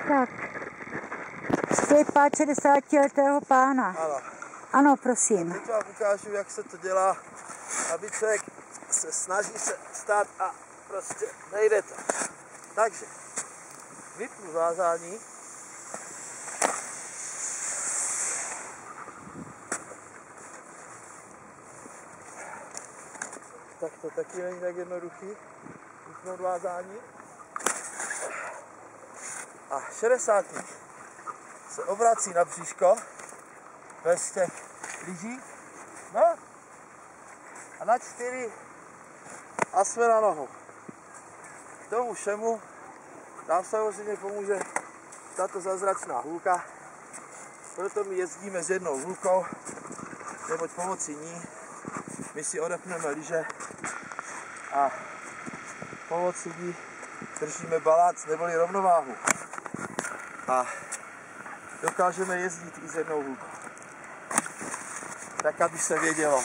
Tak. Skvět pád 60letého pána. Ano. Ano, prosím. Teď vám ukážu, jak se to dělá, aby člověk se snaží se stát a prostě nejde to. Takže vypnu vázání. Tak to taky není tak jednoduchý. Vypnout vázání. A 60 se obrací na bříško bez těch lyží. No a na 4 a jsme na nohu. K tomu všemu nám samozřejmě pomůže tato zázračná hůlka, proto my jezdíme s jednou hůlkou, neboť pomocí ní my si odepneme lyže a pomocí ní držíme balanc neboli rovnováhu. A dokážeme jezdit i s jednou hůlkou. Tak, aby se vědělo,